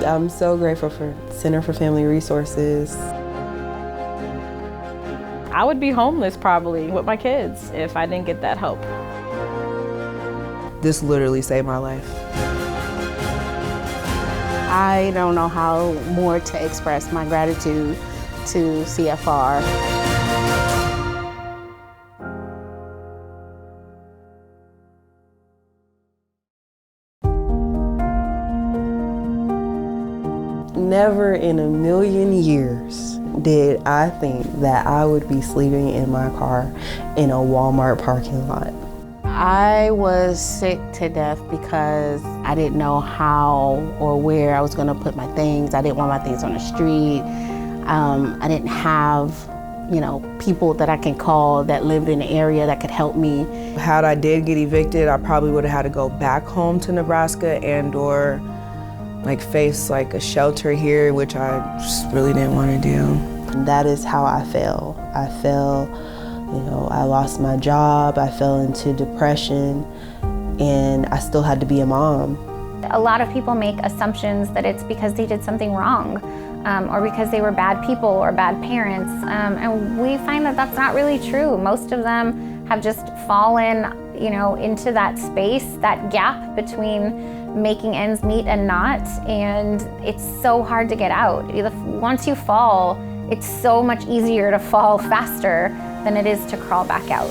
I'm so grateful for Center for Family Resources. I would be homeless probably with my kids if I didn't get that help. This literally saved my life. I don't know how more to express my gratitude to CFR. Never in a million years did I think that I would be sleeping in my car in a Walmart parking lot. I was sick to death because I didn't know how or where I was going to put my things. I didn't want my things on the street. I didn't have, people that I can call that lived in the area that could help me. Had I did get evicted, I probably would have had to go back home to Nebraska and/or face a shelter here, which I just really didn't want to do. And that is how I fell. I lost my job, I fell into depression, and I still had to be a mom. A lot of people make assumptions that it's because they did something wrong or because they were bad people or bad parents. And we find that that's not really true. Most of them have just fallen, into that space, that gap between making ends meet and not, and it's so hard to get out. Once you fall, it's so much easier to fall faster than it is to crawl back out.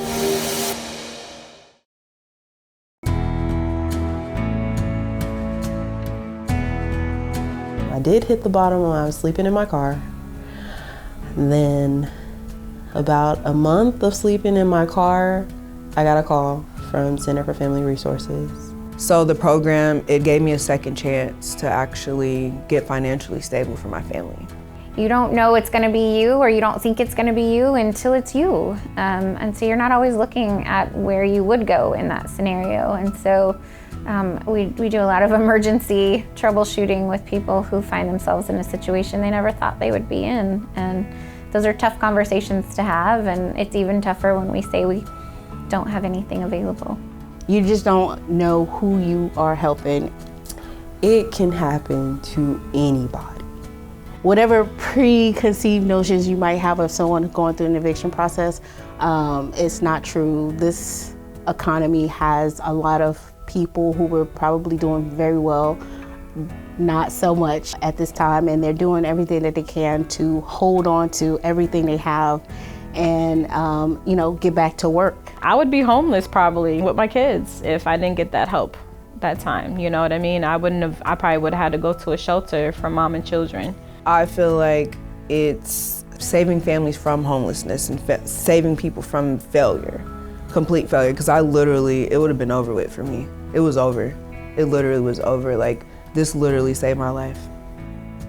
I did hit the bottom when I was sleeping in my car. And then about a month of sleeping in my car, I got a call from Center for Family Resources. So the program, it gave me a second chance to actually get financially stable for my family. You don't know it's going to be you, or you don't think it's going to be you until it's you. And so you're not always looking at where you would go in that scenario. And so we do a lot of emergency troubleshooting with people who find themselves in a situation they never thought they would be in. And those are tough conversations to have, and it's even tougher when we say we don't have anything available. You just don't know who you are helping. It can happen to anybody. Whatever preconceived notions you might have of someone going through an eviction process, it's not true. This economy has a lot of people who were probably doing very well, not so much at this time, and they're doing everything that they can to hold on to everything they have and get back to work. I would be homeless probably with my kids if I didn't get that help that time. You know what I mean? I probably would have had to go to a shelter for mom and children. I feel like it's saving families from homelessness and saving people from failure, complete failure, because it would have been over with for me. It was over. It literally was over. This literally saved my life.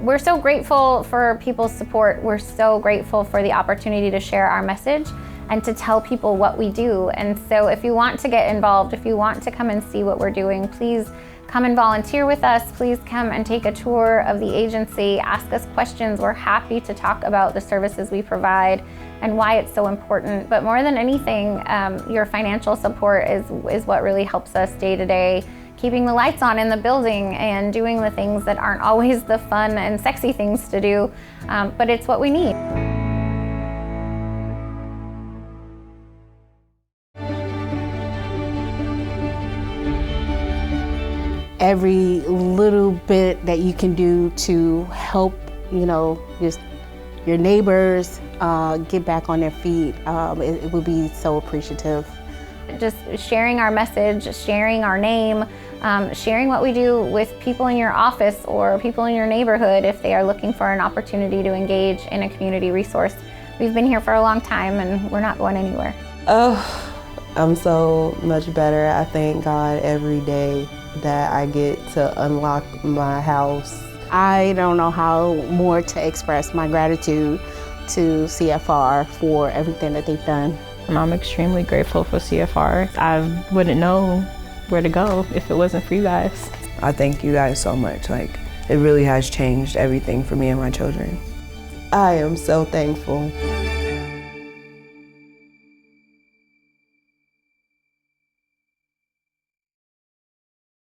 We're so grateful for people's support. We're so grateful for the opportunity to share our message and to tell people what we do. And so if you want to get involved, if you want to come and see what we're doing, please come and volunteer with us. Please come and take a tour of the agency. Ask us questions. We're happy to talk about the services we provide and why it's so important. But more than anything, your financial support is what really helps us day to day, keeping the lights on in the building and doing the things that aren't always the fun and sexy things to do, but it's what we need. Every little bit that you can do to help, just your neighbors get back on their feet, it would be so appreciative. Just sharing our message, sharing our name, sharing what we do with people in your office or people in your neighborhood if they are looking for an opportunity to engage in a community resource. We've been here for a long time and we're not going anywhere. Oh, I'm so much better. I thank God every day that I get to unlock my house. I don't know how more to express my gratitude to CFR for everything that they've done. I'm extremely grateful for CFR. I wouldn't know where to go if it wasn't for you guys. I thank you guys so much. It really has changed everything for me and my children. I am so thankful.